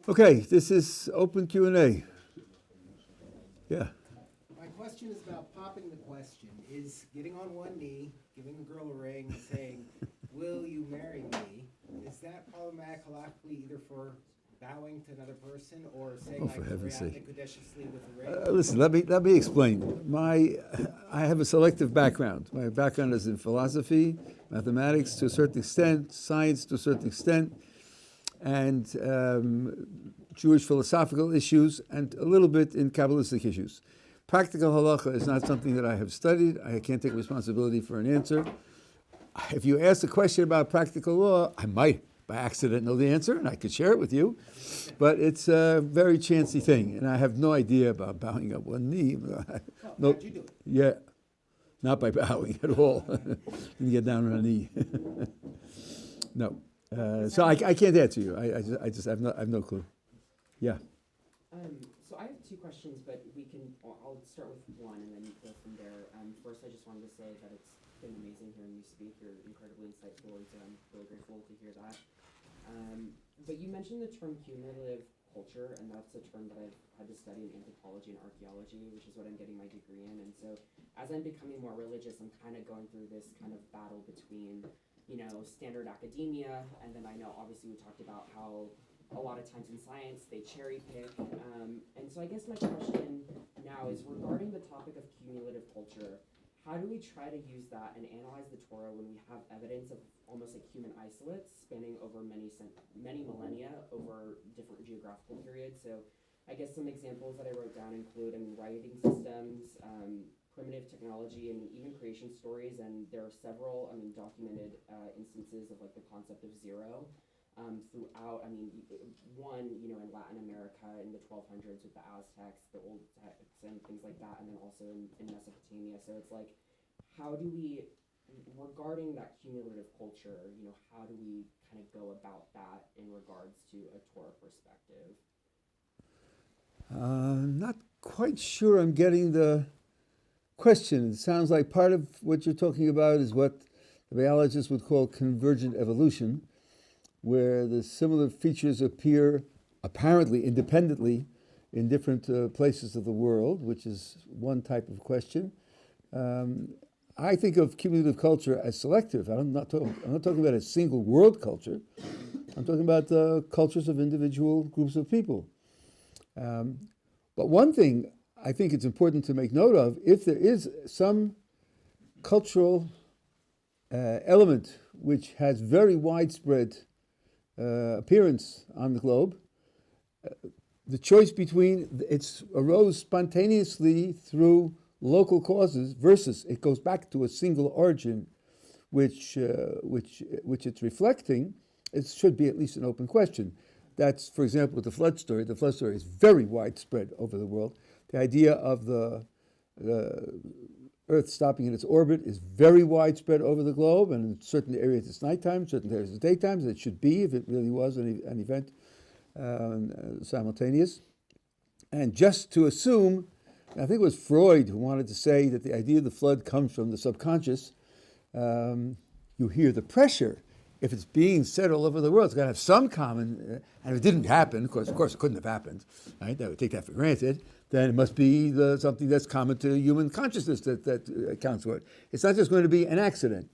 Okay, this is open Q&A. Yeah. My question is about popping the question. Is getting on one knee, giving a girl a ring, and saying, "Will you marry me?" Is that problematic halachically either for bowing to another person or saying for heaven's sake. Qudeshiously with a ring? Listen, let me explain. I have a selective background. My background is in philosophy, mathematics to a certain extent, science to a certain extent, and Jewish philosophical issues, and a little bit in Kabbalistic issues. Practical halacha is not something that I have studied. I can't take responsibility for an answer. If you ask a question about practical law, I might, by accident, know the answer, and I could share it with you. But it's a very chancy thing, and I have no idea about bowing up one knee. No, how'd you do it? Yeah, not by bowing at all. Didn't get down on a knee. No. So I can't answer you. I just have no clue. Yeah. So I have two questions, but I'll start with one and then go from there. First, I just wanted to say that it's been amazing hearing you speak. You're incredibly insightful, and so I'm really grateful to hear that. But you mentioned the term cumulative culture, and that's a term that I've had to study in anthropology and archaeology, which is what I'm getting my degree in. And so as I'm becoming more religious, I'm kind of going through this kind of battle between, standard academia, and then I know obviously we talked about how a lot of times in science they cherry pick. And so I guess my question now is regarding the topic of cumulative culture. How do we try to use that and analyze the Torah when we have evidence of almost like human isolates spanning over many millennia over different geographical periods? So I guess some examples that I wrote down include, writing systems, primitive technology, and even creation stories. And there are several, documented instances of like the concept of zero throughout. One, in Latin America in the 1200s with the Aztecs, the old texts and things like that, and then also in Mesopotamia. So it's like, how do we, regarding that cumulative culture, how do we kind of go about that in regards to a Torah perspective? Not quite sure I'm getting the question. It sounds like part of what you're talking about is what the biologists would call convergent evolution, where the similar features appear apparently independently in different places of the world, which is one type of question. I think of cumulative culture as selective. I'm not talking about a single world culture. I'm talking about the cultures of individual groups of people. But one thing I think it's important to make note of, if there is some cultural element which has very widespread appearance on the globe, the choice between it arose spontaneously through local causes versus it goes back to a single origin, which it's reflecting, it should be at least an open question. That's, for example, with the flood story. The flood story is very widespread over the world. The idea of the Earth stopping in its orbit is very widespread over the globe, and in certain areas it's nighttime, certain areas it's daytime, as it should be if it really was an event simultaneous. And just to assume, I think it was Freud who wanted to say that the idea of the flood comes from the subconscious. You hear the pressure. If it's being said all over the world, it's got to have some common, and if it didn't happen, of course it couldn't have happened, right? That would take that for granted. Then it must be something that's common to human consciousness that accounts for it. It's not just going to be an accident.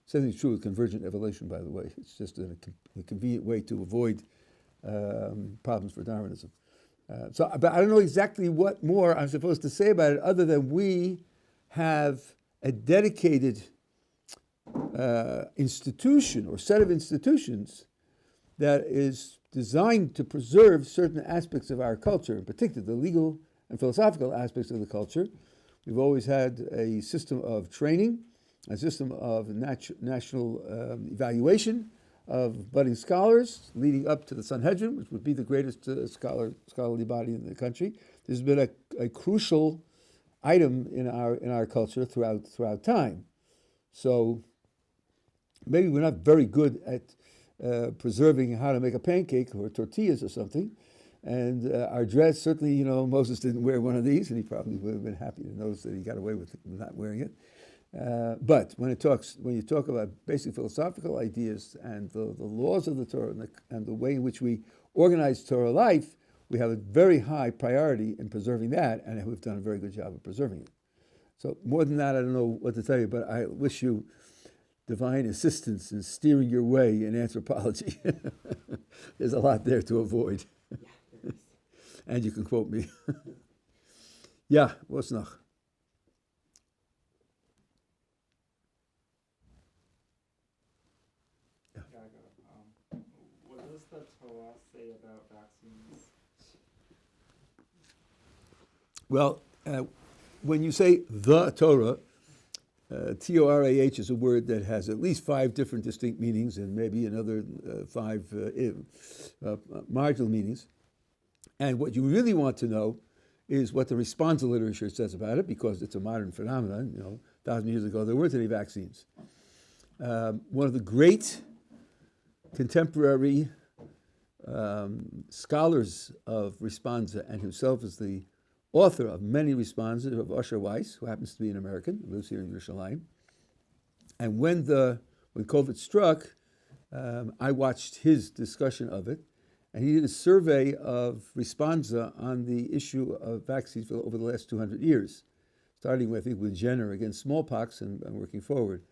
Same thing's true with convergent evolution, by the way. It's just a convenient way to avoid problems for Darwinism. But I don't know exactly what more I'm supposed to say about it, other than we have a dedicated institution or set of institutions that is designed to preserve certain aspects of our culture, in particular the legal and philosophical aspects of the culture. We've always had a system of training, a system of national evaluation of budding scholars, leading up to the Sanhedrin, which would be the greatest scholarly body in the country. This has been a crucial item in our culture throughout time. So maybe we're not very good at preserving how to make a pancake or tortillas or something. And our dress, certainly, Moses didn't wear one of these, and he probably would have been happy to notice that he got away with not wearing it. But when you talk about basic philosophical ideas and the laws of the Torah and the way in which we organized Torah life, we have a very high priority in preserving that, and we've done a very good job of preserving it. So more than that, I don't know what to tell you, but I wish you divine assistance in steering your way in anthropology. There's a lot there to avoid. Yeah, there is. And you can quote me. Yeah, what's noch? What does the Torah say about vaccines? Well, when you say the Torah, Torah is a word that has at least 5 different distinct meanings and maybe another 5 marginal meanings. And what you really want to know is what the responsa literature says about it, because it's a modern phenomenon. 1,000 years ago, there weren't any vaccines. One of the great contemporary scholars of responsa, and himself is the author of many responses, of Usher Weiss, who happens to be an American, lives here in Yerushalayim. And when COVID struck, I watched his discussion of it, and he did a survey of responsa on the issue of vaccines over the last 200 years, starting with, I think, with Jenner against smallpox and working forward.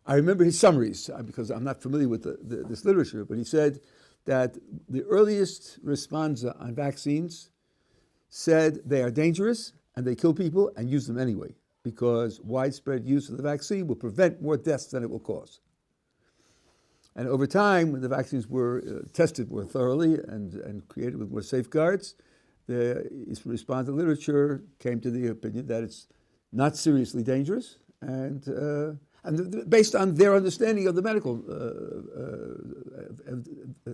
I remember his summaries, because I'm not familiar with this literature, but he said that the earliest responsa on vaccines said they are dangerous and they kill people and use them anyway, because widespread use of the vaccine will prevent more deaths than it will cause. And over time, when the vaccines were tested more thoroughly and created with more safeguards, the responsa literature came to the opinion that it's not seriously dangerous, and based on their understanding of the medical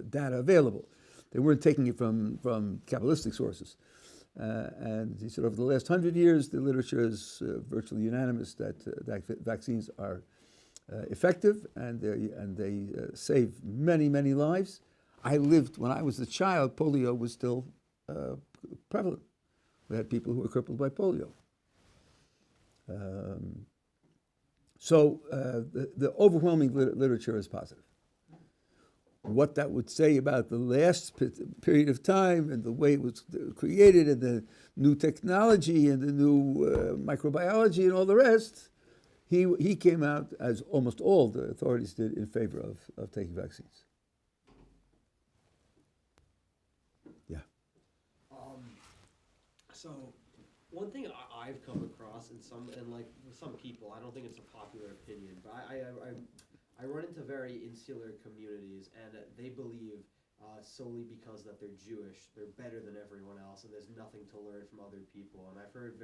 data available. They weren't taking it from Kabbalistic sources. And he said over the last 100 years, the literature is virtually unanimous that vaccines are effective and they save many, many lives. When I was a child, polio was still prevalent. We had people who were crippled by polio. So the overwhelming literature is positive. What that would say about the last period of time and the way it was created and the new technology and the new microbiology and all the rest, he came out, as almost all the authorities did, in favor of taking vaccines. Yeah. So one thing I've come across with some people, I don't think it's a popular opinion, but I run into very insular communities, and they believe solely because that they're Jewish, they're better than everyone else, and there's nothing to learn from other people. And I've heard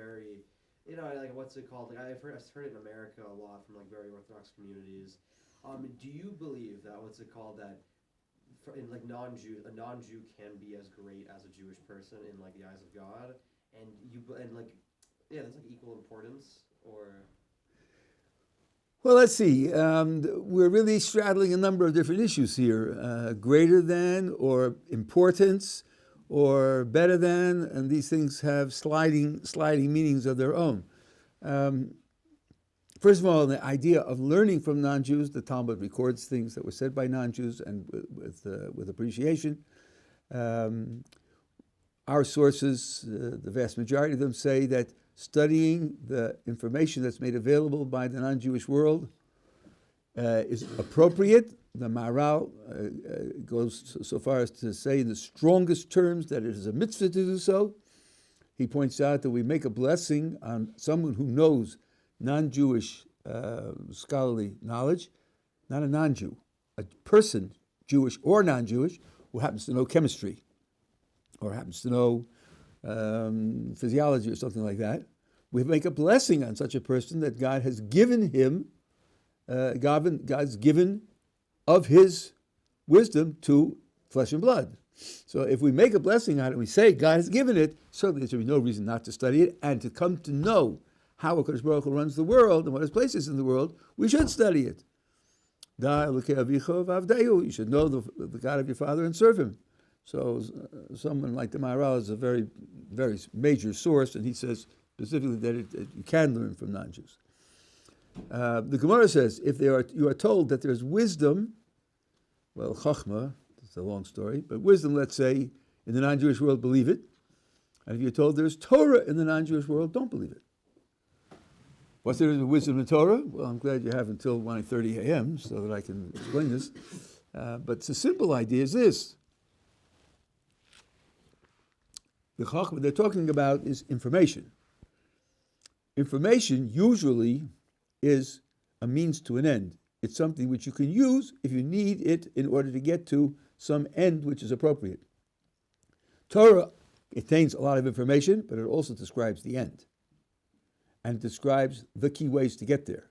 what's it called? I've heard it in America a lot from very Orthodox communities. Do you believe that a non-Jew can be as great as a Jewish person in the eyes of God, that's equal importance, or? Well, let's see. We're really straddling a number of different issues here. Greater than, or importance, or better than, and these things have sliding meanings of their own. First of all, the idea of learning from non-Jews, the Talmud records things that were said by non-Jews and with appreciation. Our sources, the vast majority of them, say that studying the information that's made available by the non-Jewish world is appropriate. The Maharal goes so far as to say in the strongest terms that it is a mitzvah to do so. He points out that we make a blessing on someone who knows non-Jewish scholarly knowledge, not a non-Jew, a person, Jewish or non-Jewish, who happens to know chemistry or happens to know physiology or something like that. We make a blessing on such a person that God has given him, God's given of his wisdom to flesh and blood. So if we make a blessing on it, we say God has given it, certainly there should be no reason not to study it, and to come to know how HaKadosh Baruch Hu runs the world and what his place is in the world, we should study it. You should know the God of your father and serve him. So someone like the Maharal is a very, very major source, and he says specifically that you can learn from non-Jews. The Gemara says, if you are told that there's wisdom well, Chachma, it's a long story, but wisdom, let's say, in the non-Jewish world, believe it. And if you're told there's Torah in the non-Jewish world, don't believe it. What's there in wisdom and Torah? Well, I'm glad you have until 1:30 a.m. so that I can explain this. But the simple idea is this. The Chachma they're talking about is information. Information usually is a means to an end. It's something which you can use if you need it in order to get to some end which is appropriate. Torah contains a lot of information, but it also describes the end. And it describes the key ways to get there.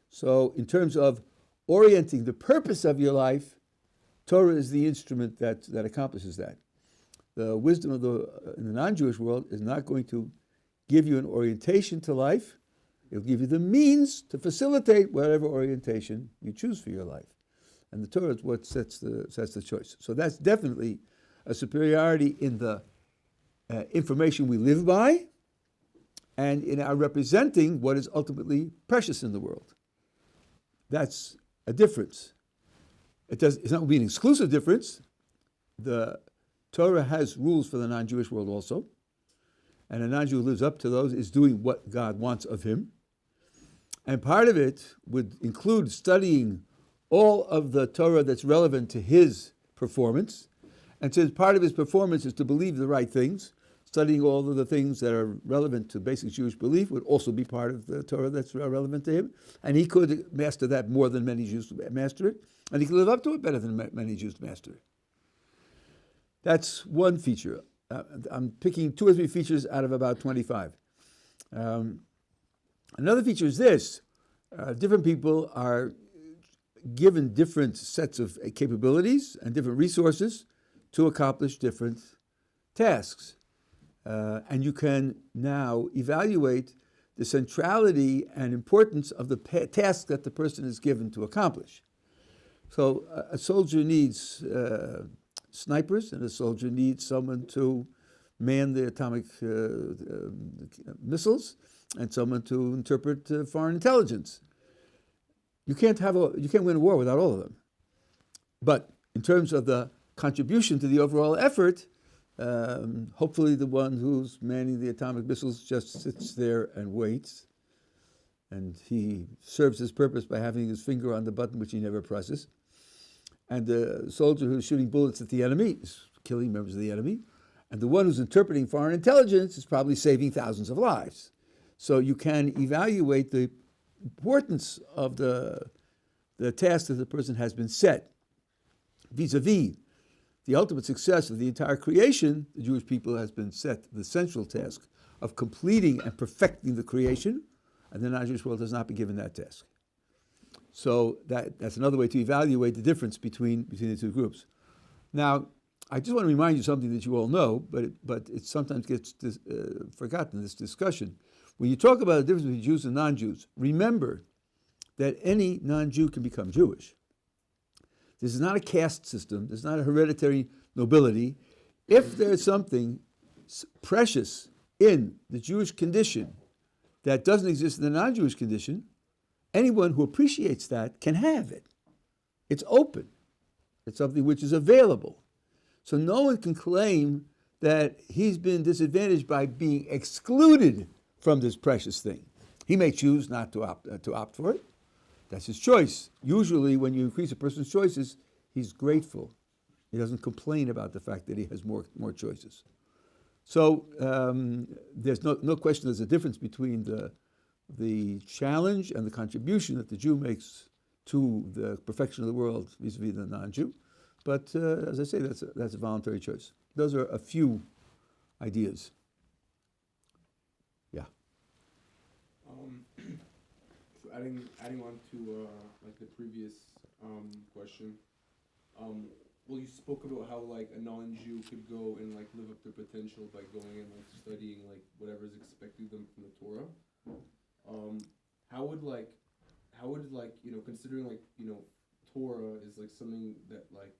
So in terms of orienting the purpose of your life, Torah is the instrument that accomplishes that. The wisdom of in the non-Jewish world is not going to give you an orientation to life. It'll give you the means to facilitate whatever orientation you choose for your life. And the Torah is what sets the choice. So that's definitely a superiority in the information we live by and in our representing what is ultimately precious in the world. That's a difference. It's not an exclusive difference. The Torah has rules for the non-Jewish world also. And a non-Jew who lives up to those is doing what God wants of him. And part of it would include studying all of the Torah that's relevant to his performance. And since part of his performance is to believe the right things, studying all of the things that are relevant to basic Jewish belief would also be part of the Torah that's relevant to him. And he could master that more than many Jews master it. And he could live up to it better than many Jews master it. That's one feature. I'm picking 2 or 3 features out of about 25. Another feature is this. Different people are given different sets of capabilities and different resources to accomplish different tasks. And you can now evaluate the centrality and importance of the task that the person is given to accomplish. So a soldier needs snipers, and a soldier needs someone to man the atomic missiles, and someone to interpret foreign intelligence. You can't win a war without all of them. But in terms of the contribution to the overall effort, hopefully the one who's manning the atomic missiles just sits there and waits, and he serves his purpose by having his finger on the button which he never presses. And the soldier who's shooting bullets at the enemy is killing members of the enemy. And the one who's interpreting foreign intelligence is probably saving thousands of lives. So you can evaluate the importance of the task that the person has been set. Vis-a-vis the ultimate success of the entire creation, the Jewish people has been set the central task of completing and perfecting the creation, and the non-Jewish world has not been given that task. So that's another way to evaluate the difference between the two groups. Now, I just want to remind you something that you all know, but it sometimes gets forgotten in this discussion. When you talk about the difference between Jews and non-Jews, remember that any non-Jew can become Jewish. This is not a caste system. This is not a hereditary nobility. If there's something precious in the Jewish condition that doesn't exist in the non-Jewish condition, anyone who appreciates that can have it. It's open. It's something which is available. So no one can claim that he's been disadvantaged by being excluded from this precious thing. He may choose not to opt for it. That's his choice. Usually when you increase a person's choices, he's grateful. He doesn't complain about the fact that he has more choices. So there's no question there's a difference between the challenge and the contribution that the Jew makes to the perfection of the world vis-a-vis the non-Jew. But as I say, that's a voluntary choice. Those are a few ideas. Yeah. So adding on to like the previous question, well, you spoke about how like a non-Jew could go and like live up their potential by going and like studying like whatever is expected of them from the Torah. How would considering like Torah is like something that like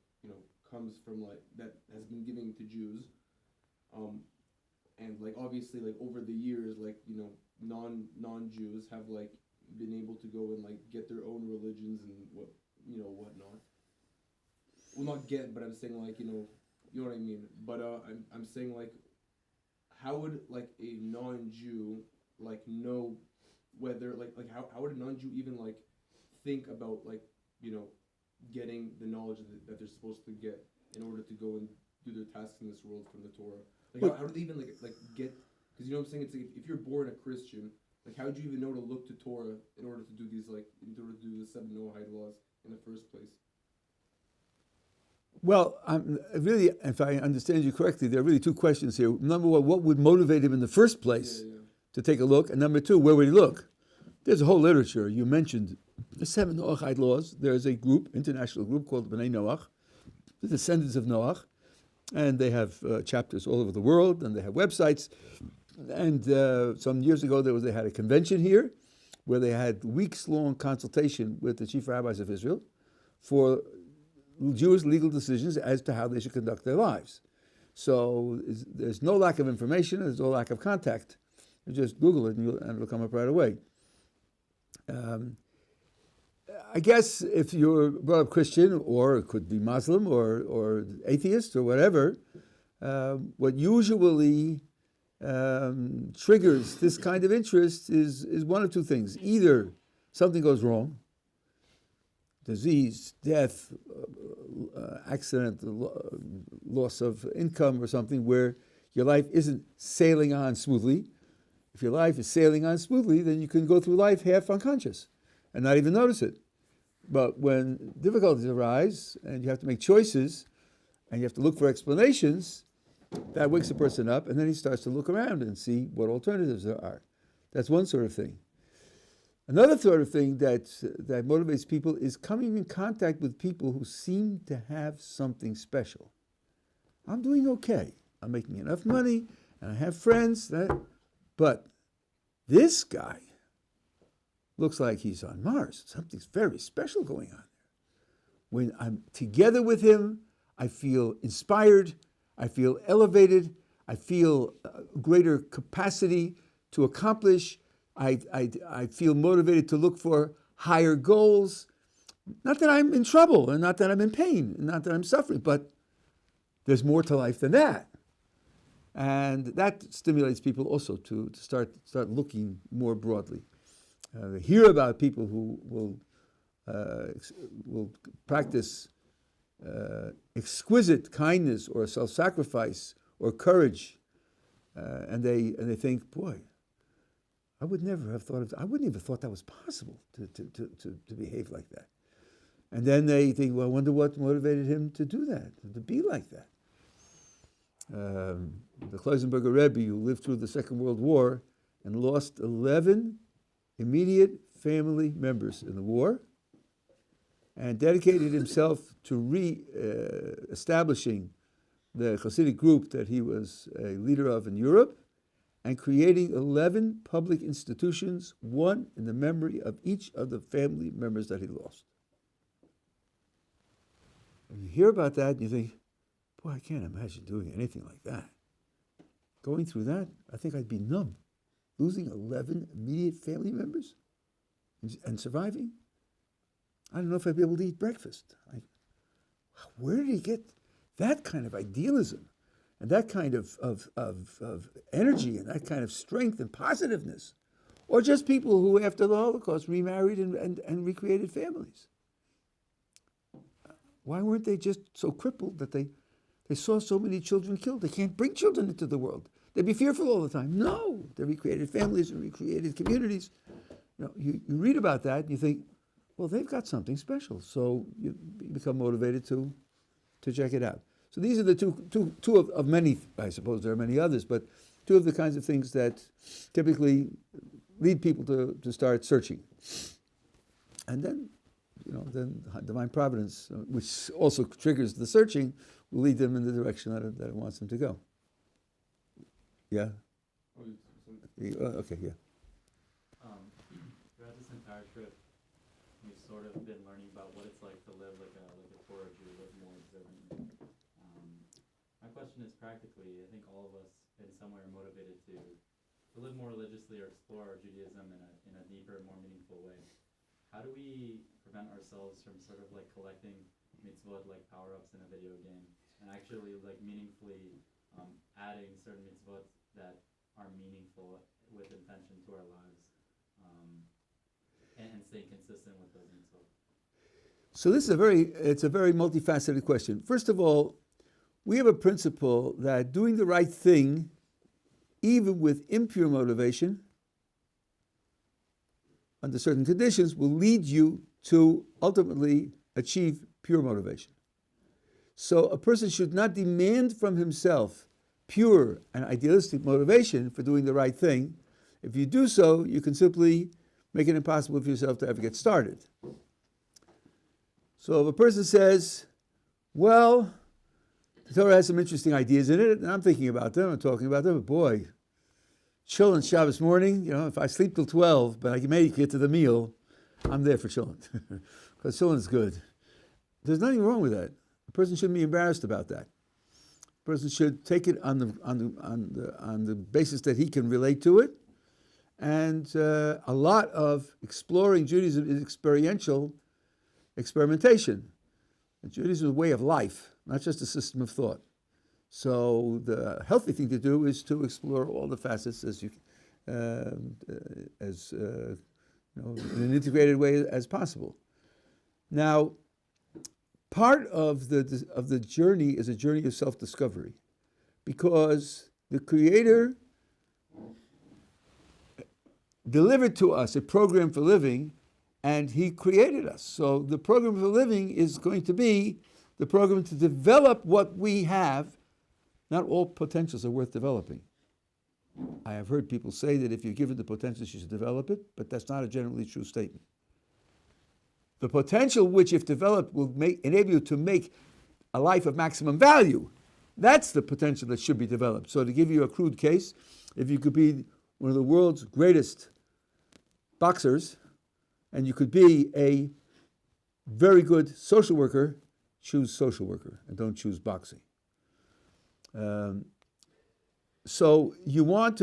comes from like that has been given to Jews, and like obviously like over the years like non-Jews have like been able to go and like get their own religions and whatnot. well, not get, but I'm saying like, you know what I mean. But I'm saying like, how would like a non-Jew like know whether like how would a non-Jew even like think about like, you know, getting the knowledge that they're supposed to get in order to go and do their tasks in this world from the Torah? Like how do they even like get? Because you know what I'm saying. It's like if you're born a Christian, like how do you even know to look to Torah in order to do these like in order to do the 7 Noahide laws in the first place? Well, I'm really, if I understand you correctly, there are really two questions here. Number one, what would motivate him in the first place to take a look? And number two, where would he look? There's a whole literature. You mentioned the 7 Noahide laws. There's a group, international group called B'nai Noach, the descendants of Noach, and they have chapters all over the world, and they have websites. And some years ago, they had a convention here where they had weeks-long consultation with the chief rabbis of Israel for Jewish legal decisions as to how they should conduct their lives. So there's no lack of information, there's no lack of contact. You just Google it and it'll come up right away. I guess if you're brought up Christian, or it could be Muslim or atheist or whatever, what usually triggers this kind of interest is one of two things. Either something goes wrong, disease, death, accident, loss of income or something where your life isn't sailing on smoothly. If your life is sailing on smoothly, then you can go through life half unconscious and not even notice it. But when difficulties arise and you have to make choices and you have to look for explanations, that wakes a person up, and then he starts to look around and see what alternatives there are. That's one sort of thing. Another sort of thing that motivates people is coming in contact with people who seem to have something special. I'm doing okay. I'm making enough money, and I have friends. But this guy looks like he's on Mars. Something's very special going on there. When I'm together with him, I feel inspired. I feel elevated. I feel greater capacity to accomplish. I feel motivated to look for higher goals. Not that I'm in trouble, and not that I'm in pain, and not that I'm suffering, but there's more to life than that. And that stimulates people also to start looking more broadly. They hear about people who will practice exquisite kindness or self-sacrifice or courage, and they think, boy, I would never have thought I wouldn't even thought that was possible to behave like that. And then they think, well, I wonder what motivated him to do that, to be like that. The Kloisenberger Rebbe, who lived through the Second World War and lost 11 immediate family members in the war, and dedicated himself to establishing the Hasidic group that he was a leader of in Europe, and creating 11 public institutions, one in the memory of each of the family members that he lost. And you hear about that and you think, boy, I can't imagine doing anything like that. Going through that, I think I'd be numb. Losing 11 immediate family members and surviving. I don't know if I'd be able to eat breakfast. Where did he get that kind of idealism and that kind of energy and that kind of strength and positiveness? Or just people who, after the Holocaust, remarried and recreated families. Why weren't they just so crippled that they saw so many children killed? They can't bring children into the world. They'd be fearful all the time. No, they recreated families and recreated communities. You read about that and you think, well, they've got something special. So you become motivated to check it out. So these are the two of many, I suppose there are many others, but two of the kinds of things that typically lead people to start searching. And then, then divine providence, which also triggers the searching, will lead them in the direction that it wants them to go. Yeah? Okay, yeah. Throughout this entire trip, we've sort of been learning about what it's like to live like a Torah Jew, live more observant. My question is practically, I think all of us in some way are motivated to live more religiously or explore our Judaism in a deeper, more meaningful way. How do we prevent ourselves from sort of like collecting mitzvot like power-ups in a video game, and actually like meaningfully adding certain mitzvot that are meaningful with intention to our lives, and staying consistent with those mitzvot. So this is it's a very multifaceted question. First of all, we have a principle that doing the right thing, even with impure motivation, under certain conditions, will lead you to ultimately achieve pure motivation. So a person should not demand from himself pure and idealistic motivation for doing the right thing. If you do so, you can simply make it impossible for yourself to ever get started. So if a person says, well, the Torah has some interesting ideas in it, and I'm thinking about them, I'm talking about them, but boy, chillin' Shabbos morning, if I sleep till 12, but I can make it to the meal, I'm there for chillin', because chillin's good. There's nothing wrong with that. A person shouldn't be embarrassed about that. A person should take it on the basis that he can relate to it, and a lot of exploring Judaism is experimentation. And Judaism is a way of life, not just a system of thought. So the healthy thing to do is to explore all the facets in an integrated way as possible. Now, part of the journey is a journey of self-discovery, because the Creator delivered to us a program for living, and He created us. So the program for living is going to be the program to develop what we have. Not all potentials are worth developing. I have heard people say that if you're given the potential, you should develop it, but that's not a generally true statement. The potential which, if developed, will enable you to make a life of maximum value, that's the potential that should be developed. So to give you a crude case, if you could be one of the world's greatest boxers, and you could be a very good social worker, choose social worker and don't choose boxing. So you have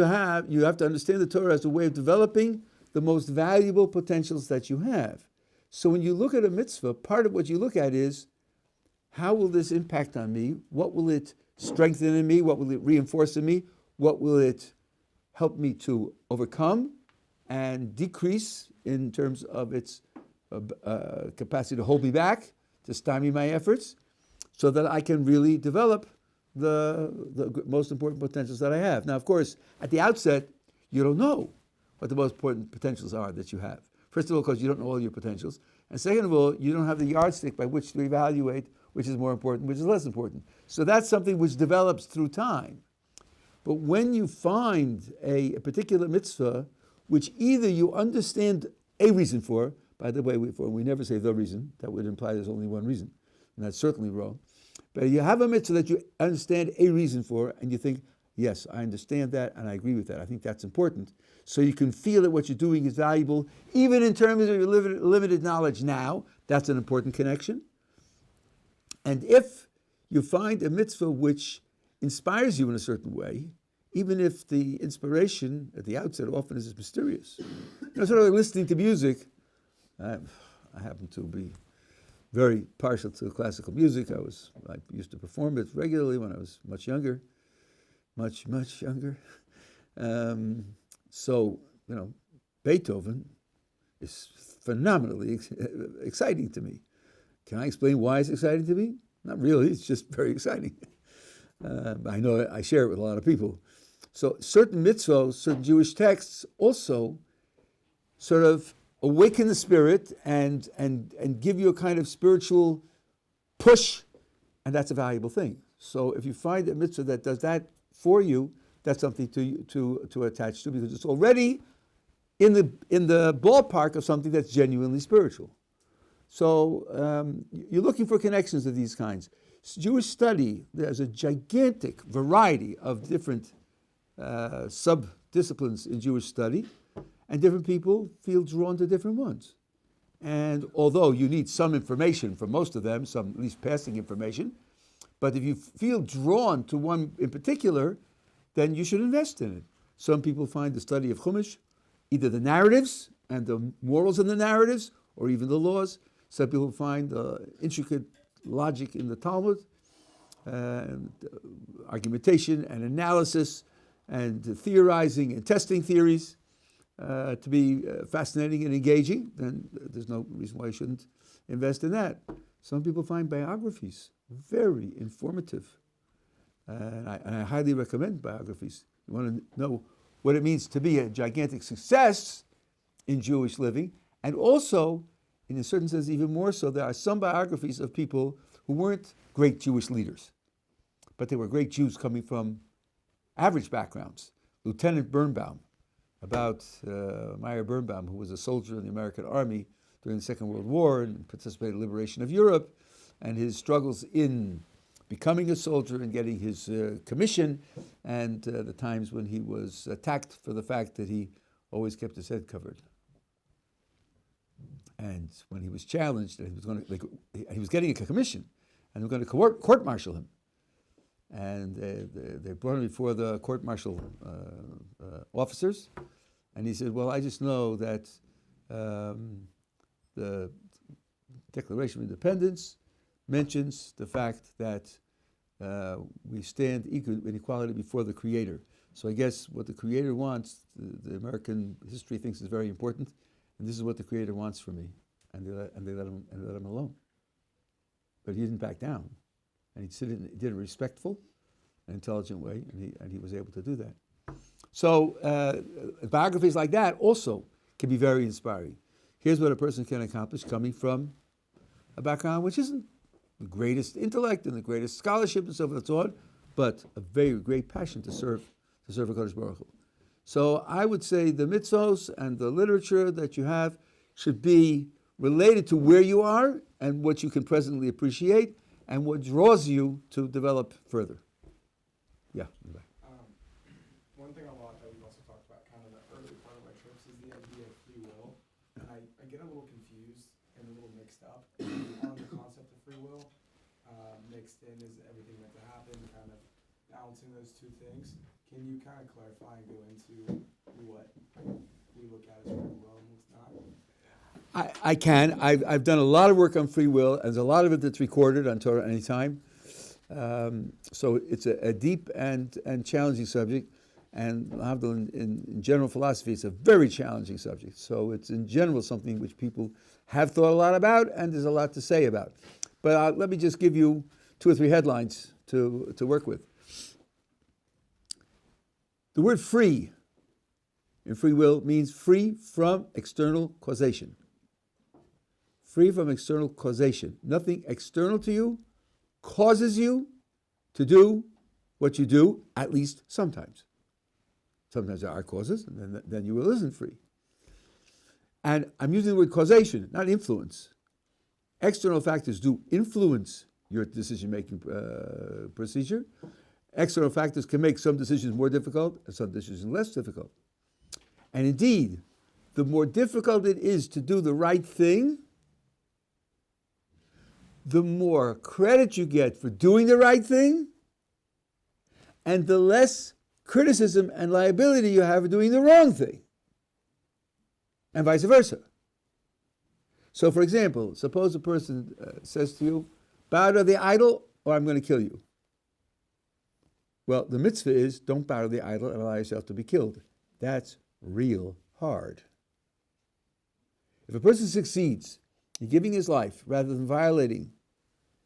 to understand the Torah as a way of developing the most valuable potentials that you have. So when you look at a mitzvah, part of what you look at is, how will this impact on me? What will it strengthen in me? What will it reinforce in me? What will it help me to overcome and decrease in terms of its capacity to hold me back, to stymie my efforts, so that I can really develop the most important potentials that I have. Now, of course, at the outset, you don't know what the most important potentials are that you have. First of all, because you don't know all your potentials. And second of all, you don't have the yardstick by which to evaluate which is more important, which is less important. So that's something which develops through time. But when you find a particular mitzvah, which either you understand a reason for, by the way, we never say the reason, that would imply there's only one reason, and that's certainly wrong. But you have a mitzvah that you understand a reason for, and you think, yes, I understand that, and I agree with that. I think that's important. So you can feel that what you're doing is valuable, even in terms of your limited knowledge now. That's an important connection. And if you find a mitzvah which inspires you in a certain way, even if the inspiration at the outset often is mysterious. Sort of like listening to music. I happen to be very partial to classical music. I used to perform it regularly when I was much younger. Much younger. So, Beethoven is phenomenally exciting to me. Can I explain why it's exciting to me? Not really, it's just very exciting. I know I share it with a lot of people. So certain mitzvos, certain Jewish texts also sort of awaken the spirit and give you a kind of spiritual push, and that's a valuable thing. So if you find a mitzvah that does that for you, that's something to attach to, because it's already in the ballpark of something that's genuinely spiritual. So you're looking for connections of these kinds. Jewish study, there's a gigantic variety of different sub-disciplines in Jewish study, and different people feel drawn to different ones. And although you need some information from most of them, some at least passing information, but if you feel drawn to one in particular, then you should invest in it. Some people find the study of Chumash, either the narratives and the morals in the narratives, or even the laws. Some people find the intricate logic in the Talmud, argumentation and analysis, and theorizing and testing theories to be fascinating and engaging, then there's no reason why you shouldn't invest in that. Some people find biographies very informative, and I highly recommend biographies. You want to know what it means to be a gigantic success in Jewish living, and also, in a certain sense, even more so, there are some biographies of people who weren't great Jewish leaders, but they were great Jews coming from average backgrounds. Lieutenant Birnbaum, about Meyer Birnbaum, who was a soldier in the American Army during the Second World War and participated in the liberation of Europe, and his struggles in becoming a soldier and getting his commission, and the times when he was attacked for the fact that he always kept his head covered. And when he was challenged, he was getting a commission, and they were going to court-martial him. And they brought him before the court-martial officers, and he said, well, I just know that the Declaration of Independence mentions the fact that we stand in equality before the Creator. So I guess what the Creator wants, the American history thinks is very important, and this is what the Creator wants from me. And they let him alone. But he didn't back down. And he did it in a respectful and intelligent way, and he was able to do that. So biographies like that also can be very inspiring. Here's what a person can accomplish coming from a background which isn't the greatest intellect and the greatest scholarship and so forth and so on, but a very great passion to serve HaKadosh Baruch Hu. So I would say the mitzvos and the literature that you have should be related to where you are and what you can presently appreciate and what draws you to develop further. Yeah. One thing a lot that we've also talked about kind of the early part of my trips is the idea of free will. And I get a little confused and a little mixed up on the concept of free will. Mixed in is everything meant to happen, kind of balancing those two things. Can you kind of clarify and go into what we look at as free will and what's not? I can. I've done a lot of work on free will, and there's a lot of it that's recorded on Torah Anytime. So it's a deep and challenging subject, and in general philosophy, it's a very challenging subject. So it's in general something which people have thought a lot about, and there's a lot to say about. But let me just give you 2 or 3 headlines to work with. The word free in free will means free from external causation. Free from external causation. Nothing external to you causes you to do what you do, at least sometimes. Sometimes there are causes, and then your will isn't free. And I'm using the word causation, not influence. External factors do influence your decision-making procedure. External factors can make some decisions more difficult and some decisions less difficult. And indeed, the more difficult it is to do the right thing, the more credit you get for doing the right thing, and the less criticism and liability you have for doing the wrong thing, and vice versa. So, for example, suppose a person says to you, bow to the idol or I'm going to kill you. Well, the mitzvah is don't bow to the idol and allow yourself to be killed. That's real hard. If a person succeeds in giving his life rather than violating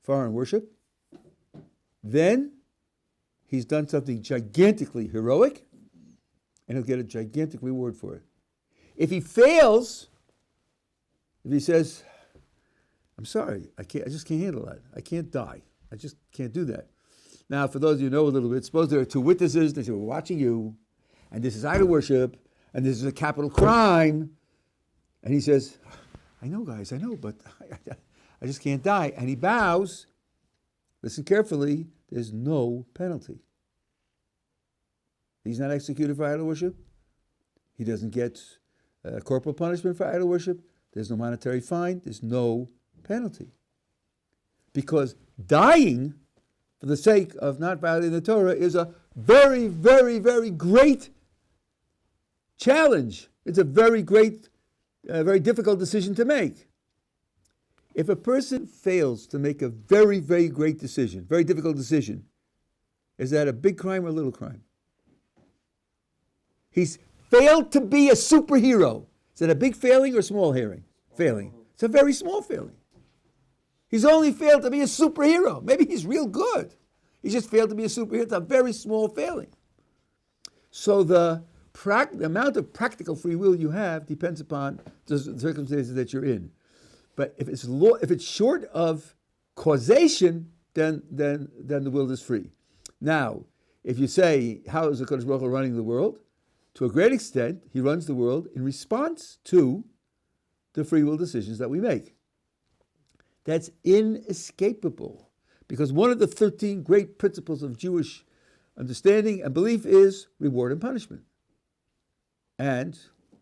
foreign worship, then he's done something gigantically heroic, and he'll get a gigantic reward for it. If he fails, if he says, I'm sorry, I just can't handle that. I can't die. I just can't do that. Now, for those of you who know a little bit, suppose there are 2 witnesses, they say, we're watching you, and this is idol worship, and this is a capital crime. And he says, I know, guys, I know, but I just can't die. And he bows. Listen carefully, there's no penalty. He's not executed for idol worship. He doesn't get corporal punishment for idol worship. There's no monetary fine. There's no penalty. Because dying for the sake of not violating the Torah is a very, very, very great challenge. It's a very great, very difficult decision to make. If a person fails to make a very, very great decision, very difficult decision, is that a big crime or a little crime? He's failed to be a superhero. Is that a big failing or small failing? It's a very small failing. He's only failed to be a superhero. Maybe he's real good. He just failed to be a superhero. It's a very small failing. So the amount of practical free will you have depends upon the circumstances that you're in. But if it's short of causation, then the will is free. Now, if you say, how is the Kodesh Baruch Hu running the world? To a great extent, he runs the world in response to the free will decisions that we make. That's inescapable, because one of the 13 great principles of Jewish understanding and belief is reward and punishment. And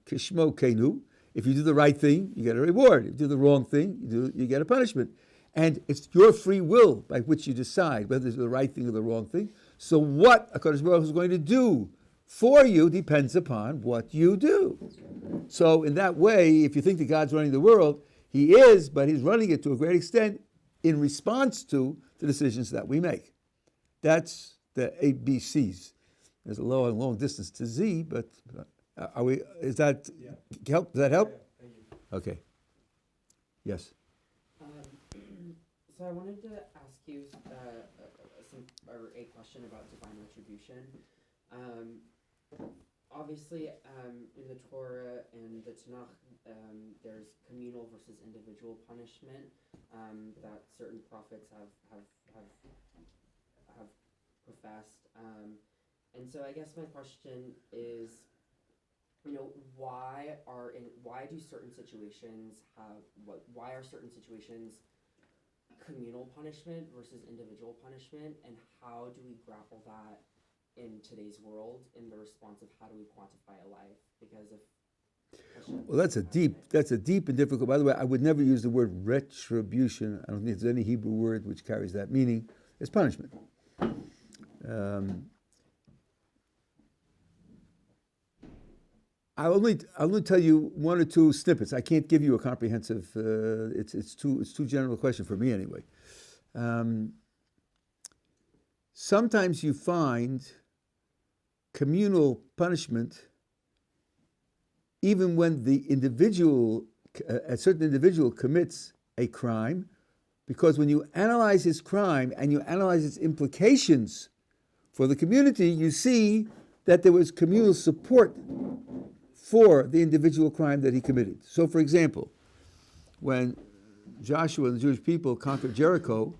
kishmo kenu, if you do the right thing, you get a reward. If you do the wrong thing, you get a punishment. And it's your free will by which you decide whether it's the right thing or the wrong thing. So what HaKadosh Baruch Hu is going to do for you depends upon what you do. So in that way, if you think that God's running the world, he is, but he's running it to a great extent in response to the decisions that we make. That's the ABCs. There's a long distance to Z, but does that help? Does that help? Yeah, thank you. Okay. Yes. So I wanted to ask you a question about divine retribution. Obviously, in the Torah and the Tanakh, there's communal versus individual punishment that certain prophets have professed. And so I guess my question is, why do certain situations why are certain situations communal punishment versus individual punishment, and how do we grapple that in today's world in the response of how do we quantify a life? Because Well, that's a deep and difficult. By the way, I would never use the word retribution. I don't think there's any Hebrew word which carries that meaning. It's punishment. I'll only tell you one or two snippets. I can't give you a comprehensive. It's too general a question for me anyway. Sometimes you find communal punishment even when a certain individual commits a crime, because when you analyze his crime and you analyze its implications for the community, you see that there was communal support for the individual crime that he committed. So, for example, when Joshua and the Jewish people conquered Jericho,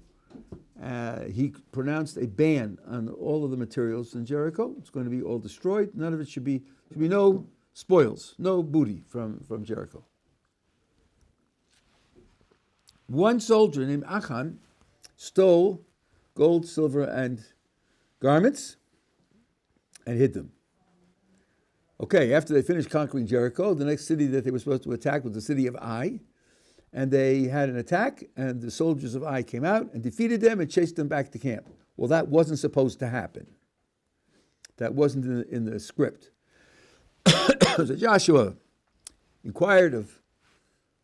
he pronounced a ban on all of the materials in Jericho. It's going to be all destroyed. None of it should be no spoils, no booty from Jericho. One soldier named Achan stole gold, silver, and garments and hid them. Okay, after they finished conquering Jericho, the next city that they were supposed to attack was the city of Ai. And they had an attack, and the soldiers of Ai came out and defeated them and chased them back to camp. Well, that wasn't supposed to happen. That wasn't in the script. So Joshua inquired of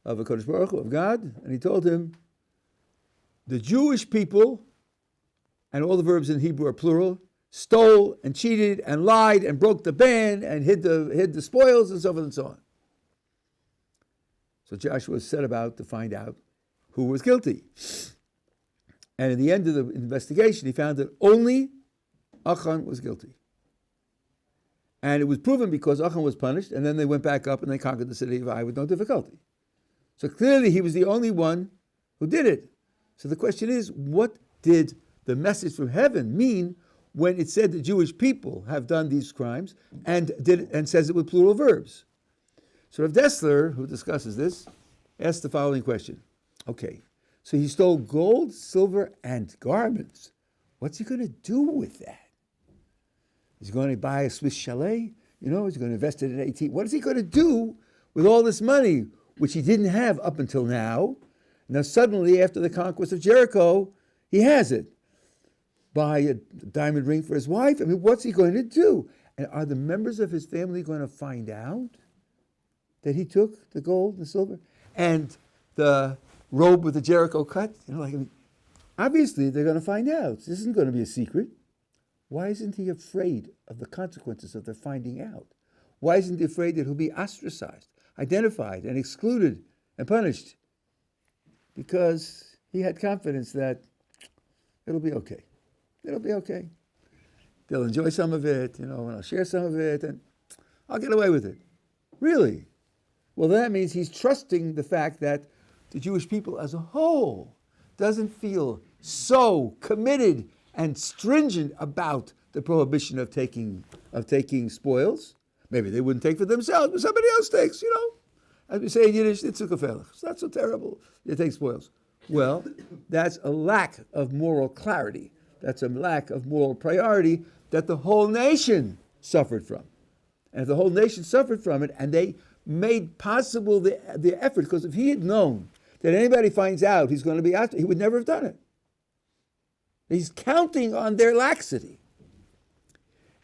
a Kodesh Baruch Hu, of God, and he told him, the Jewish people, and all the verbs in Hebrew are plural, stole and cheated and lied and broke the ban and hid the spoils and so forth and so on. So Joshua set about to find out who was guilty. And at the end of the investigation, he found that only Achan was guilty. And it was proven because Achan was punished, and then they went back up and they conquered the city of Ai with no difficulty. So clearly he was the only one who did it. So the question is, what did the message from heaven mean when it said the Jewish people have done these crimes and says it with plural verbs? So Rav Dessler, who discusses this, asked the following question. Okay, so he stole gold, silver, and garments. What's he going to do with that? Is he going to buy a Swiss chalet? Is he going to invest it in AT? What is he going to do with all this money, which he didn't have up until now? Now suddenly, after the conquest of Jericho, he has it. Buy a diamond ring for his wife? I mean, what's he going to do? And are the members of his family going to find out that he took the gold and silver? And the robe with the Jericho cut? Obviously they're going to find out. This isn't going to be a secret. Why isn't he afraid of the consequences of their finding out? Why isn't he afraid that he'll be ostracized, identified, and excluded and punished? Because he had confidence that it'll be okay. It'll be okay. They'll enjoy some of it, and I'll share some of it, and I'll get away with it. Really? Well, that means he's trusting the fact that the Jewish people as a whole doesn't feel so committed and stringent about the prohibition of taking spoils. Maybe they wouldn't take for themselves, but somebody else takes, As we say in Yiddish, it's not so terrible. You take spoils. Well, that's a lack of moral clarity. That's a lack of moral priority that the whole nation suffered from. And if the whole nation suffered from it, and they made possible the effort, because if he had known that anybody finds out he's going to be out, he would never have done it. He's counting on their laxity.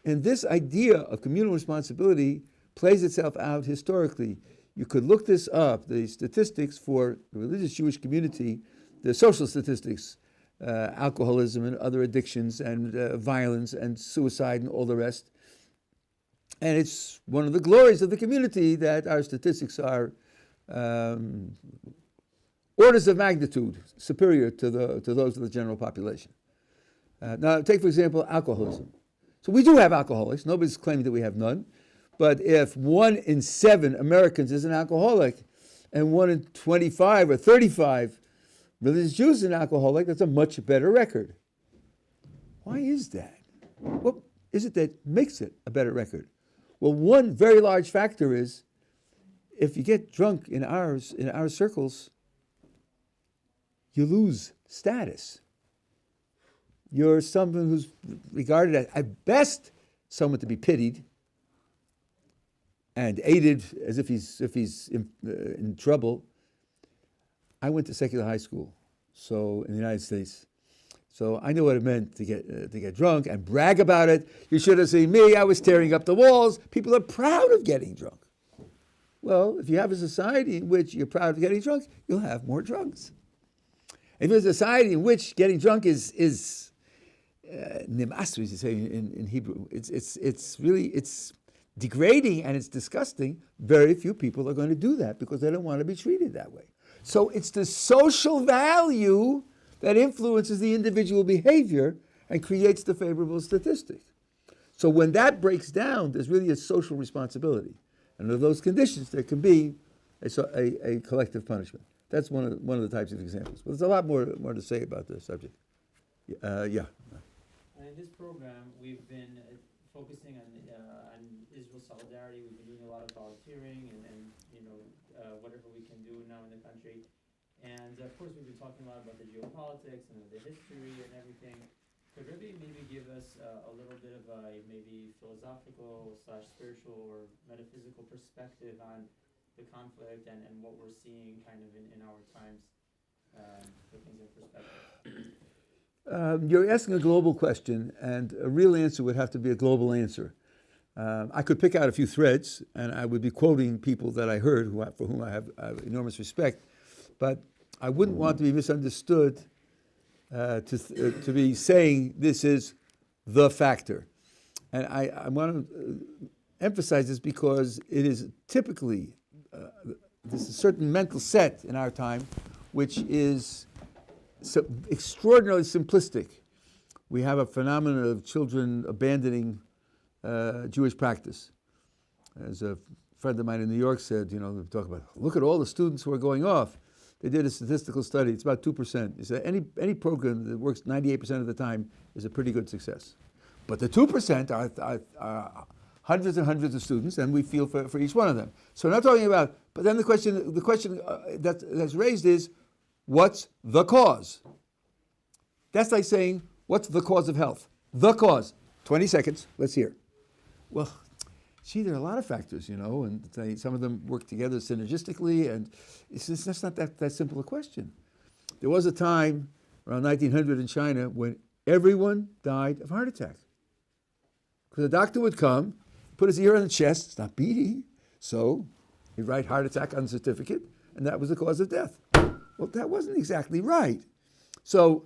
And this idea of communal responsibility plays itself out historically. You could look this up, the statistics for the religious Jewish community, the social statistics, alcoholism and other addictions and violence and suicide and all the rest. And it's one of the glories of the community that our statistics are orders of magnitude superior to those of the general population. Now, take, for example, alcoholism. So we do have alcoholics. Nobody's claiming that we have none. But if 1 in 7 Americans is an alcoholic and 1 in 25 or 35 religious Jews is an alcoholic, that's a much better record. Why is that? What is it that makes it a better record? Well, one very large factor is if you get drunk in our circles, you lose status. You're someone who's regarded as, at best, someone to be pitied and aided as if he's in trouble. I went to secular high school, so in the United States. So I knew what it meant to get drunk and brag about it. You should have seen me. I was tearing up the walls. People are proud of getting drunk. Well, if you have a society in which you're proud of getting drunk, you'll have more drunks. If there's a society in which getting drunk is nimas, as you say in Hebrew, it's really degrading and it's disgusting. Very few people are going to do that because they don't want to be treated that way. So it's the social value that influences the individual behavior and creates the favorable statistic. So when that breaks down, there's really a social responsibility. And under those conditions, there can be a collective punishment. That's one of the types of examples. But there's a lot more to say about this subject. Yeah. In this program, we've been focusing on Israel solidarity. We've been doing a lot of volunteering and whatever we can do now in the country. And of course, we've been talking a lot about the geopolitics and the history and everything. Could Rebbe maybe give us a little bit of a maybe philosophical / spiritual or metaphysical perspective on the conflict and what we're seeing kind of in our times, put things in perspective? You're asking a global question, and a real answer would have to be a global answer. I could pick out a few threads, and I would be quoting people that I heard for whom I have enormous respect, but I wouldn't want to be misunderstood to be saying this is the factor. And I want to emphasize this because it is typically, there's a certain mental set in our time which is extraordinarily simplistic. We have a phenomenon of children abandoning Jewish practice. As a friend of mine in New York said, talk about, look at all the students who are going off. They did a statistical study. It's about 2%. He said any program that works 98% of the time is a pretty good success. But the 2% are hundreds and hundreds of students, and we feel for each one of them. So we're not talking about, but then the question that's raised is, what's the cause? That's like saying, what's the cause of health? The cause. 20 seconds. Let's hear. Well, there are a lot of factors, and some of them work together synergistically, and that's not that simple a question. There was a time around 1900 in China when everyone died of heart attack. Because the doctor would come, put his ear on the chest, it's not beating, so he'd write heart attack on the certificate, and that was the cause of death. Well, that wasn't exactly right. So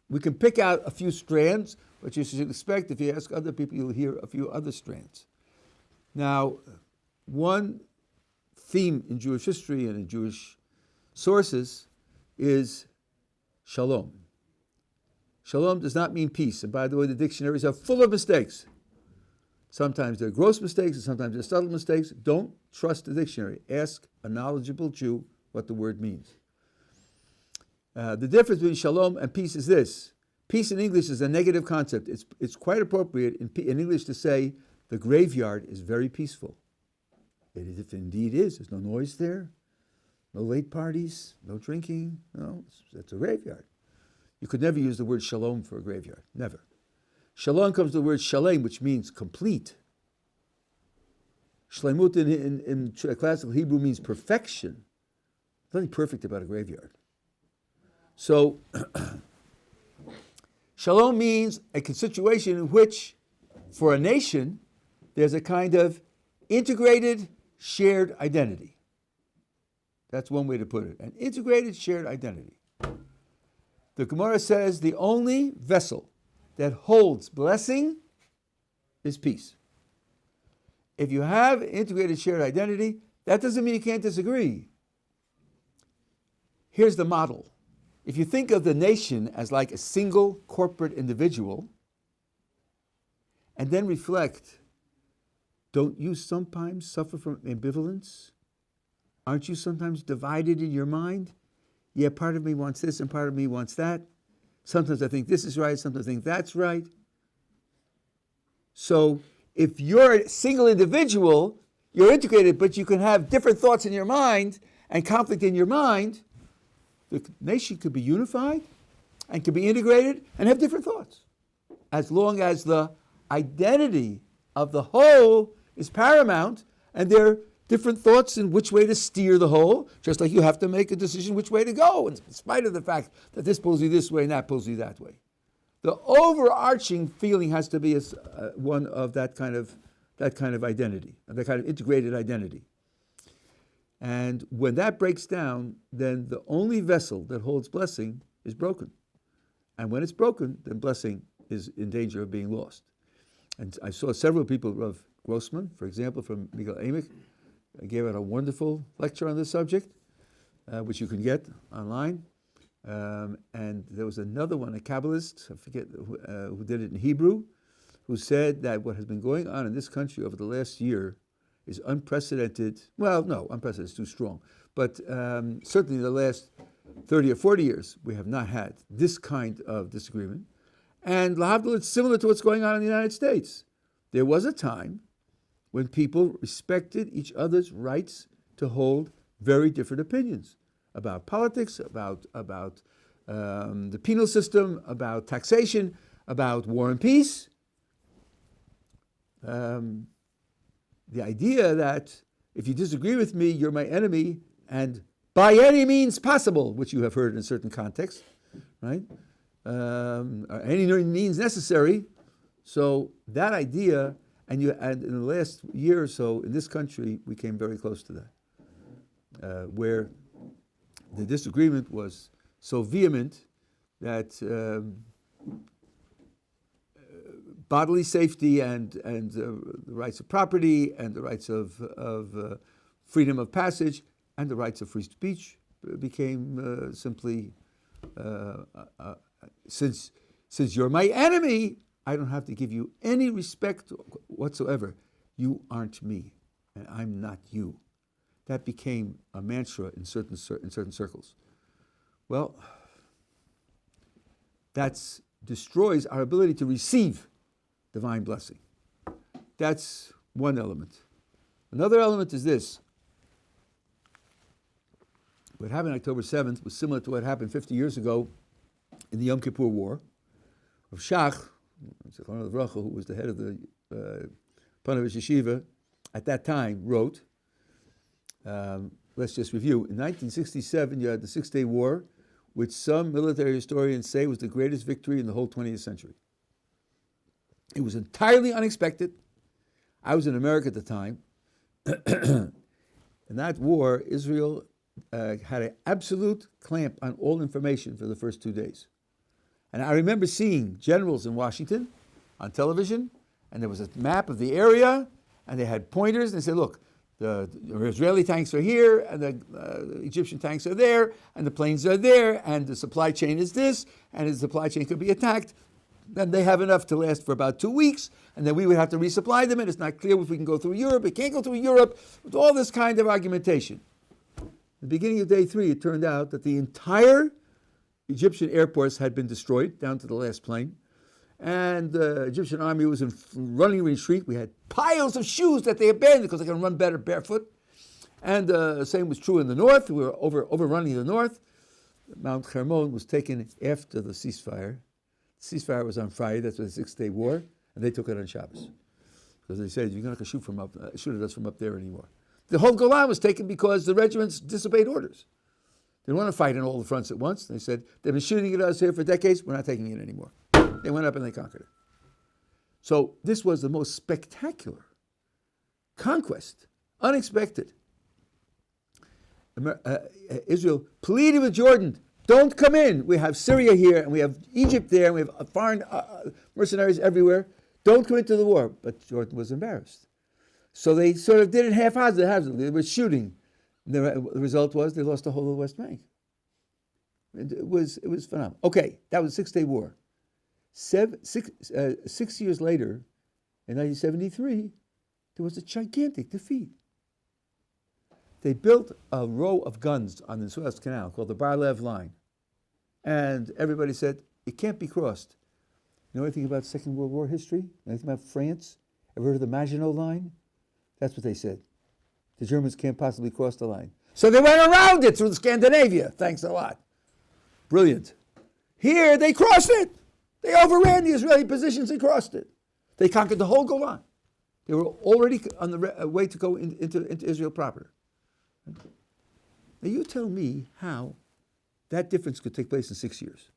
we can pick out a few strands, but you should expect if you ask other people, you'll hear a few other strands. Now, one theme in Jewish history and in Jewish sources is shalom. Shalom does not mean peace. And by the way, the dictionaries are full of mistakes. Sometimes they're gross mistakes and sometimes they're subtle mistakes. Don't trust the dictionary. Ask a knowledgeable Jew what the word means. The difference between shalom and peace is this. Peace in English is a negative concept. It's quite appropriate in English to say the graveyard is very peaceful. It is, if indeed is. There's no noise there, no late parties, no drinking. No, it's a graveyard. You could never use the word shalom for a graveyard. Never. Shalom comes from the word shalem, which means complete. Shlemut in classical Hebrew means perfection. There's nothing perfect about a graveyard. So, shalom means a situation in which, for a nation, there's a kind of integrated, shared identity. That's one way to put it. An integrated, shared identity. The Gemara says the only vessel that holds blessing is peace. If you have integrated, shared identity, that doesn't mean you can't disagree. Here's the model. If you think of the nation as like a single corporate individual, and then reflect, don't you sometimes suffer from ambivalence? Aren't you sometimes divided in your mind? Yeah, part of me wants this and part of me wants that. Sometimes I think this is right, sometimes I think that's right. So if you're a single individual, you're integrated, but you can have different thoughts in your mind and conflict in your mind. The nation could be unified and could be integrated and have different thoughts, as long as the identity of the whole is paramount and there are different thoughts in which way to steer the whole, just like you have to make a decision which way to go, in spite of the fact that this pulls you this way and that pulls you that way. The overarching feeling has to be one of that kind of identity, that kind of integrated identity. And when that breaks down, then the only vessel that holds blessing is broken. And when it's broken, then blessing is in danger of being lost. And I saw several people, Rav Grossman, for example, from Miguel Amick, gave out a wonderful lecture on this subject, which you can get online. And there was another one, a Kabbalist, I forget who did it in Hebrew, who said that what has been going on in this country over the last year is unprecedented. Well, no, unprecedented is too strong. But certainly in the last 30 or 40 years, we have not had this kind of disagreement. And lahavdil, it's similar to what's going on in the United States. There was a time when people respected each other's rights to hold very different opinions about politics, about the penal system, about taxation, about war and peace. The idea that if you disagree with me, you're my enemy, and by any means possible, which you have heard in certain contexts, right? Or any means necessary. So that idea, and in the last year or so in this country, we came very close to that, where the disagreement was so vehement that bodily safety and the rights of property and the rights of freedom of passage and the rights of free speech became simply, since you're my enemy, I don't have to give you any respect whatsoever. You aren't me, and I'm not you. That became a mantra in certain circles. Well, that destroys our ability to receive divine blessing. That's one element. Another element is this. What happened October 7th was similar to what happened 50 years ago in the Yom Kippur War. Rav Shach, who was the head of the Panovich Yeshiva at that time, wrote, let's just review. In 1967, you had the Six-Day War, which some military historians say was the greatest victory in the whole 20th century. It was entirely unexpected. I was in America at the time. In that war, Israel had an absolute clamp on all information for the first 2 days. And I remember seeing generals in Washington on television, and there was a map of the area, and they had pointers, and they said, look, the Israeli tanks are here, and the Egyptian tanks are there, and the planes are there, and the supply chain is this, and the supply chain could be attacked. Then they have enough to last for about 2 weeks, and then we would have to resupply them, and it's not clear if we can go through Europe. We can't go through Europe, with all this kind of argumentation. At the beginning of day 3, it turned out that the entire Egyptian airports had been destroyed, down to the last plane, and the Egyptian army was in running retreat. We had piles of shoes that they abandoned because they can run better barefoot. And the same was true in the north. We were overrunning the north. Mount Hermon was taken after the ceasefire. The ceasefire was on Friday. That's the 6-day war, and they took it on Shabbos because they said you're not going to shoot at us from up there anymore. The whole Golan was taken because the regiments disobeyed orders. They didn't want to fight on all the fronts at once. They said they've been shooting at us here for decades. We're not taking it anymore. They went up and they conquered it. So this was the most spectacular conquest, unexpected. Israel pleaded with Jordan, don't come in. We have Syria here, and we have Egypt there, and we have foreign mercenaries everywhere. Don't come into the war. But Jordan was embarrassed. So they sort of did it haphazardly. They were shooting. The result was they lost the whole of the West Bank. It was phenomenal. Okay, that was a 6-day war. 6 years later, in 1973, there was a gigantic defeat. They built a row of guns on the Suez Canal called the Bar-Lev Line. And everybody said, it can't be crossed. You know anything about Second World War history? Anything about France? Ever heard of the Maginot Line? That's what they said. The Germans can't possibly cross the line. So they went around it through Scandinavia. Thanks a lot. Brilliant. Here, they crossed it. They overran the Israeli positions and crossed it. They conquered the whole Golan. They were already on the way to go into Israel proper. Now you tell me how that difference could take place in 6 years.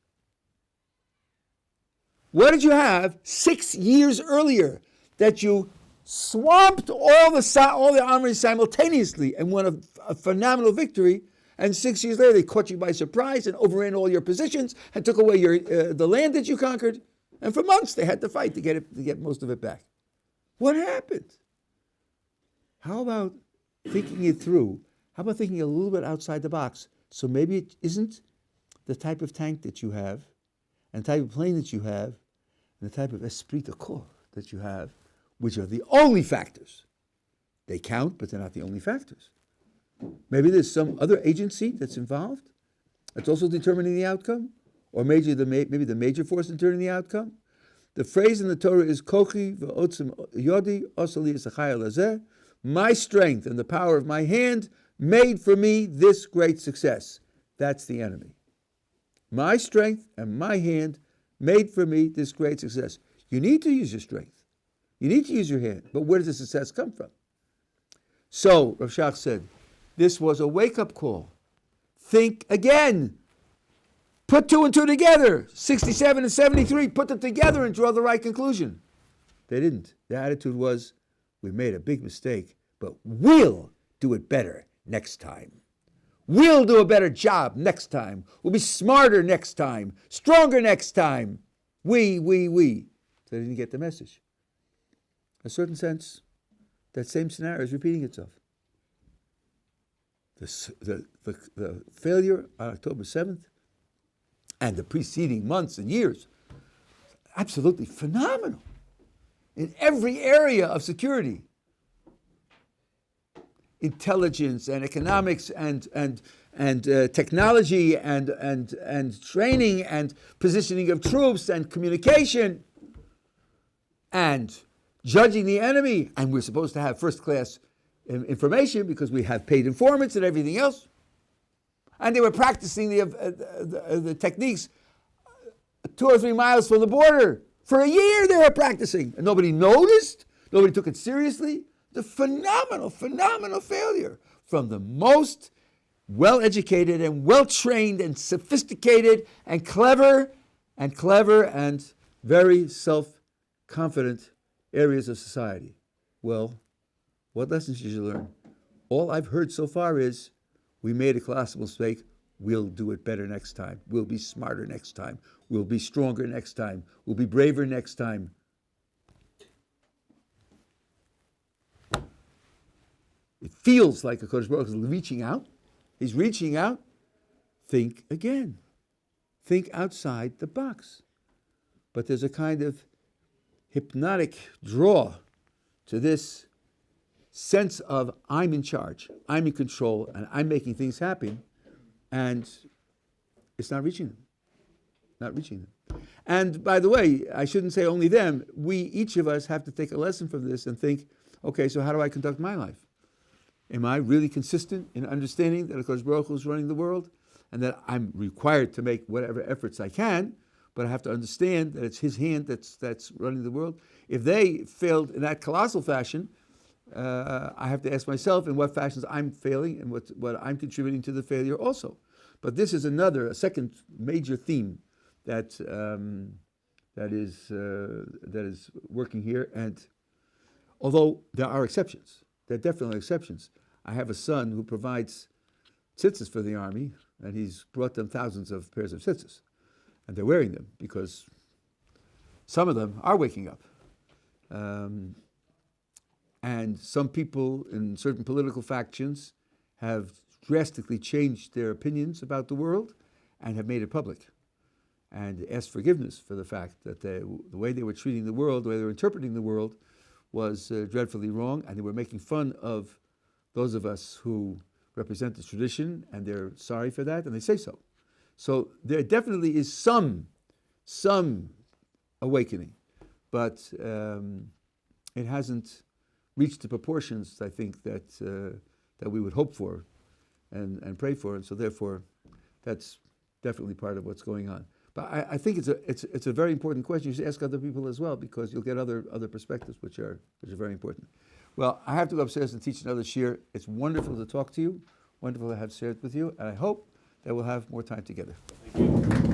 What did you have 6 years earlier that you swamped all the armies simultaneously and won a phenomenal victory, and 6 years later they caught you by surprise and overran all your positions and took away the land that you conquered, and for months they had to fight to get most of it back. What happened? How about thinking it through? How about thinking a little bit outside the box? So maybe it isn't the type of tank that you have, and the type of plane that you have, and the type of esprit de corps that you have, which are the only factors. They count, but they're not the only factors. Maybe there's some other agency that's involved that's also determining the outcome, or maybe the major force determining the outcome. The phrase in the Torah is Kochi v'otzim yodi osali esachai lazeh. My strength and the power of my hand made for me this great success. That's the enemy. My strength and my hand made for me this great success. You need to use your strength. You need to use your hand. But where does the success come from? So, Rav Shach said, this was a wake-up call. Think again. Put 2 and 2 together. 67 and 73, put them together and draw the right conclusion. They didn't. Their attitude was, we made a big mistake, but we'll do it better next time. We'll do a better job next time. We'll be smarter next time, stronger next time. We. So they didn't get the message. In a certain sense, that same scenario is repeating itself. The failure on October 7th and the preceding months and years, absolutely phenomenal in every area of security. Intelligence and economics and technology and training and positioning of troops and communication and judging the enemy. And we're supposed to have first-class information because we have paid informants and everything else. And they were practicing the techniques 2 or 3 miles from the border. For a year they were practicing. And nobody noticed. Nobody took it seriously. The phenomenal failure from the most well-educated and well-trained and sophisticated and clever and very self-confident areas of society. Well, what lessons did you learn? All I've heard so far is we made a colossal mistake. We'll do it better next time. We'll be smarter next time. We'll be stronger next time. We'll be braver next time. It feels like a Kodesh Baruch Hu is reaching out. He's reaching out. Think again. Think outside the box. But there's a kind of hypnotic draw to this sense of I'm in charge, I'm in control, and I'm making things happen, and it's not reaching them. Not reaching them. And by the way, I shouldn't say only them. We, each of us, have to take a lesson from this and think, okay, so how do I conduct my life? Am I really consistent in understanding that HaKadosh Baruch Hu is running the world, and that I'm required to make whatever efforts I can, but I have to understand that it's His hand that's running the world? If they failed in that colossal fashion, I have to ask myself in what fashions I'm failing and what I'm contributing to the failure also. But this is a second major theme that is working here. And although there are exceptions, there are definitely exceptions. I have a son who provides tzitzis for the army, and he's brought them thousands of pairs of tzitzis, and they're wearing them because some of them are waking up. And some people in certain political factions have drastically changed their opinions about the world and have made it public and asked forgiveness for the fact that the way they were treating the world, the way they were interpreting the world was dreadfully wrong, and they were making fun of those of us who represent the tradition, and they're sorry for that, and they say so. So there definitely is some awakening, but it hasn't reached the proportions, I think, that we would hope for and pray for, and so therefore, that's definitely part of what's going on. But I think it's a very important question. You should ask other people as well, because you'll get other perspectives which are very important. Well, I have to go upstairs and teach another shiur. It's wonderful to talk to you, wonderful to have shared with you, and I hope that we'll have more time together. Thank you.